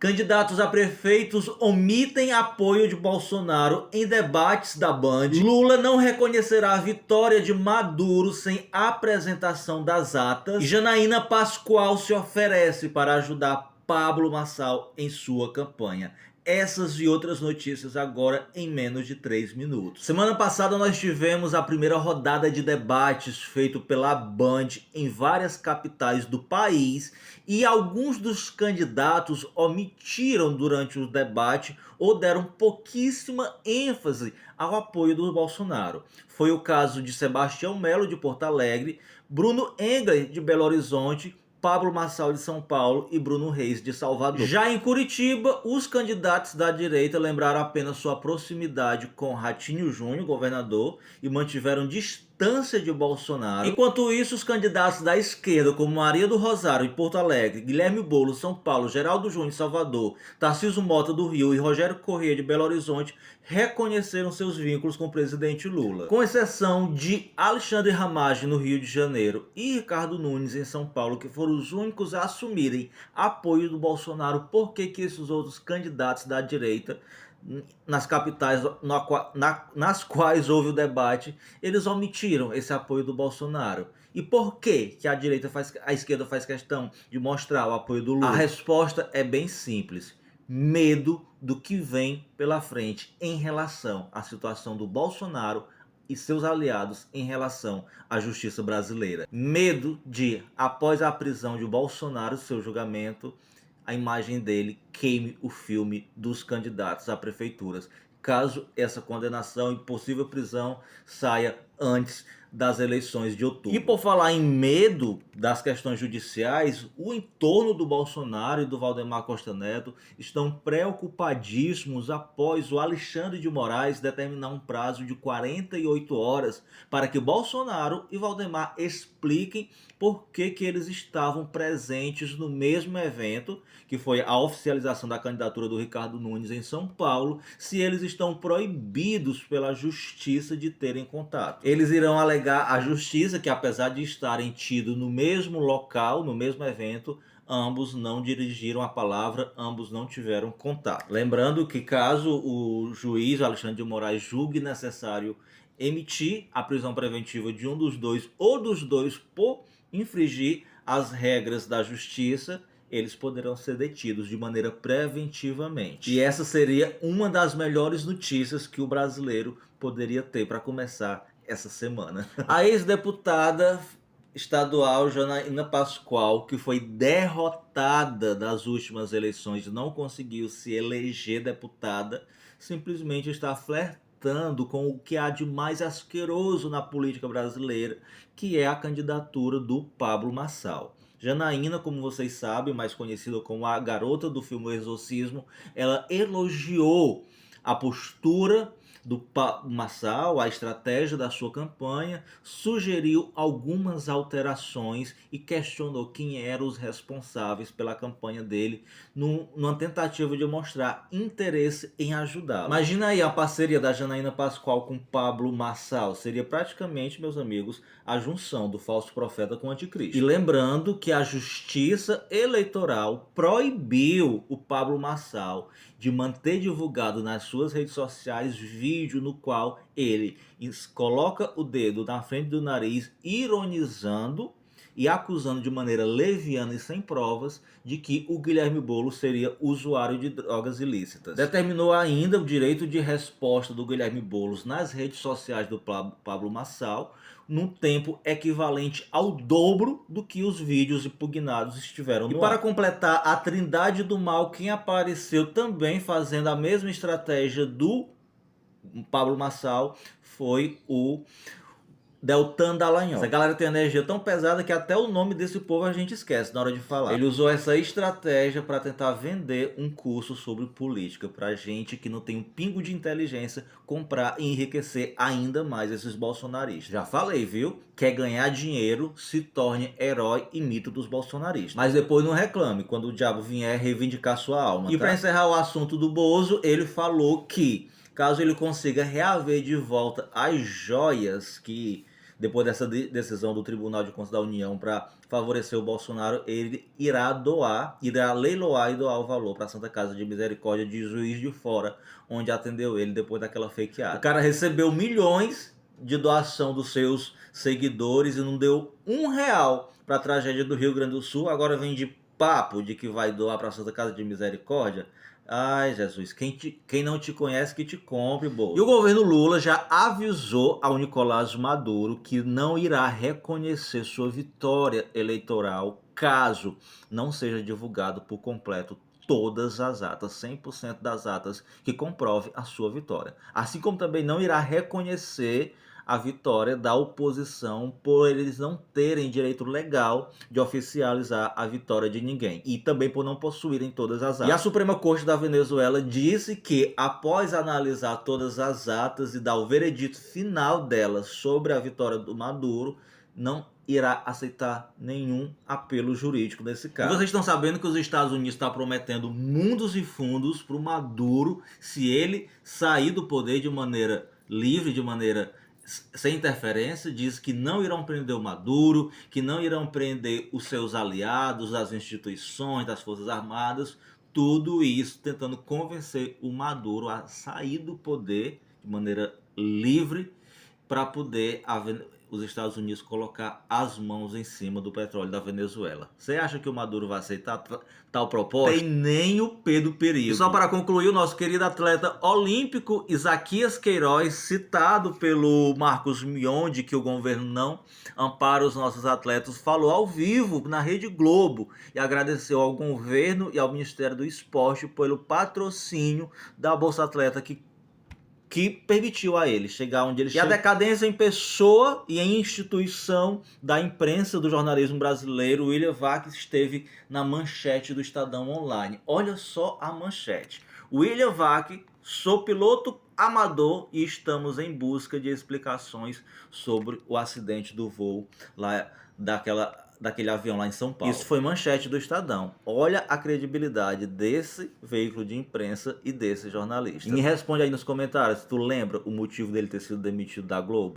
Candidatos a prefeitos omitem apoio de Bolsonaro em debates da Band. Lula não reconhecerá a vitória de Maduro sem apresentação das atas. E Janaína Pascoal se oferece para ajudar Pablo Marçal em sua campanha. Essas e outras notícias agora em menos de 3 minutos. Semana passada nós tivemos a primeira rodada de debates feito pela Band em várias capitais do país e alguns dos candidatos omitiram durante o debate ou deram pouquíssima ênfase ao apoio do Bolsonaro. Foi o caso de Sebastião Melo de Porto Alegre, Bruno Engler de Belo Horizonte, Pablo Marçal de São Paulo e Bruno Reis de Salvador. Já em Curitiba, os candidatos da direita lembraram apenas sua proximidade com Ratinho Júnior, governador, e mantiveram distância de Bolsonaro. Enquanto isso, os candidatos da esquerda, como Maria do Rosário de Porto Alegre, Guilherme Boulos São Paulo, Geraldo Júnior de Salvador, Tarcísio Mota do Rio e Rogério Corrêa de Belo Horizonte, reconheceram seus vínculos com o presidente Lula. Com exceção de Alexandre Ramagem no Rio de Janeiro e Ricardo Nunes em São Paulo, que foram os únicos a assumirem apoio do Bolsonaro, por que esses outros candidatos da direita, nas capitais nas quais houve o debate, eles omitiram esse apoio do Bolsonaro? E por que a esquerda faz questão de mostrar o apoio do Lula? A resposta é bem simples: medo do que vem pela frente em relação à situação do Bolsonaro e seus aliados em relação à justiça brasileira. Medo de, após a prisão de Bolsonaro, seu julgamento, a imagem dele queime o filme dos candidatos a prefeituras, caso essa condenação e possível prisão saia antes das eleições de outubro. E por falar em medo das questões judiciais, o entorno do Bolsonaro e do Valdemar Costa Neto estão preocupadíssimos após o Alexandre de Moraes determinar um prazo de 48 horas para que Bolsonaro e Valdemar expliquem por que eles estavam presentes no mesmo evento, que foi a oficialização da candidatura do Ricardo Nunes em São Paulo, se eles estão proibidos pela justiça de terem contato. Eles irão alegar à justiça que, apesar de estarem tidos no mesmo local, no mesmo evento, ambos não dirigiram a palavra, ambos não tiveram contato. Lembrando que caso o juiz Alexandre de Moraes julgue necessário emitir a prisão preventiva de um dos dois ou dos dois por infringir as regras da justiça, eles poderão ser detidos de maneira preventivamente. E essa seria uma das melhores notícias que o brasileiro poderia ter para começar essa semana. A ex-deputada estadual Janaína Pascoal, que foi derrotada nas últimas eleições e não conseguiu se eleger deputada, simplesmente está flertando com o que há de mais asqueroso na política brasileira, que é a candidatura do Pablo Marçal. Janaína, como vocês sabem, mais conhecida como a garota do filme O Exorcismo, ela elogiou a postura do Pablo Marçal, a estratégia da sua campanha, sugeriu algumas alterações e questionou quem eram os responsáveis pela campanha dele, numa tentativa de mostrar interesse em ajudá-lo. Imagina aí a parceria da Janaína Pascoal com Pablo Marçal, seria praticamente, meus amigos, a junção do falso profeta com o anticristo. E lembrando que a Justiça Eleitoral proibiu o Pablo Marçal de manter divulgado nas suas redes sociais vídeo no qual ele coloca o dedo na frente do nariz, ironizando e acusando de maneira leviana e sem provas de que o Guilherme Boulos seria usuário de drogas ilícitas. Determinou ainda o direito de resposta do Guilherme Boulos nas redes sociais do Pablo Marçal, num tempo equivalente ao dobro do que os vídeos impugnados estiveram no ar. E para completar a trindade do mal, quem apareceu também fazendo a mesma estratégia do Pablo Marçal foi o Deltan Dallagnol. Essa galera tem energia tão pesada que até o nome desse povo a gente esquece na hora de falar. Ele usou essa estratégia para tentar vender um curso sobre política pra gente que não tem um pingo de inteligência comprar e enriquecer ainda mais esses bolsonaristas. Já falei, viu? Quer ganhar dinheiro, se torne herói e mito dos bolsonaristas. Mas depois não reclame quando o diabo vier reivindicar sua alma. E para encerrar o assunto do Bozo, ele falou que caso ele consiga reaver de volta as joias que depois dessa decisão do Tribunal de Contas da União para favorecer o Bolsonaro, ele irá leiloar e doar o valor para a Santa Casa de Misericórdia de Juiz de Fora, onde atendeu ele depois daquela fakeada. O cara recebeu milhões de doação dos seus seguidores e não deu R$1 para a tragédia do Rio Grande do Sul, agora vem de papo de que vai doar para a Santa Casa de Misericórdia. Ai, Jesus, quem não te conhece que te compre, boa. E o governo Lula já avisou ao Nicolás Maduro que não irá reconhecer sua vitória eleitoral caso não seja divulgado por completo todas as atas, 100% das atas que comprove a sua vitória. Assim como também não irá reconhecer a vitória da oposição por eles não terem direito legal de oficializar a vitória de ninguém e também por não possuírem todas as atas. E a Suprema Corte da Venezuela disse que após analisar todas as atas e dar o veredito final delas sobre a vitória do Maduro, não irá aceitar nenhum apelo jurídico nesse caso. E vocês estão sabendo que os Estados Unidos estão prometendo mundos e fundos para o Maduro se ele sair do poder de maneira livre, de maneira sem interferência. Diz que não irão prender o Maduro, que não irão prender os seus aliados, as instituições, das Forças Armadas, tudo isso tentando convencer o Maduro a sair do poder de maneira livre para poder os Estados Unidos colocar as mãos em cima do petróleo da Venezuela. Você acha que o Maduro vai aceitar tal proposta? Tem nem o pé do perigo. E só para concluir, o nosso querido atleta olímpico Isaquias Queiroz, citado pelo Marcos Mion de que o governo não ampara os nossos atletas, falou ao vivo na Rede Globo e agradeceu ao governo e ao Ministério do Esporte pelo patrocínio da Bolsa Atleta que permitiu a ele chegar onde ele chegou. E a decadência em pessoa e em instituição da imprensa do jornalismo brasileiro, William Vac esteve na manchete do Estadão Online. Olha só a manchete. William Vac, sou piloto amador e estamos em busca de explicações sobre o acidente do voo lá daquele avião lá em São Paulo. Isso foi manchete do Estadão. Olha a credibilidade desse veículo de imprensa e desse jornalista. E me responde aí nos comentários se tu lembra o motivo dele ter sido demitido da Globo.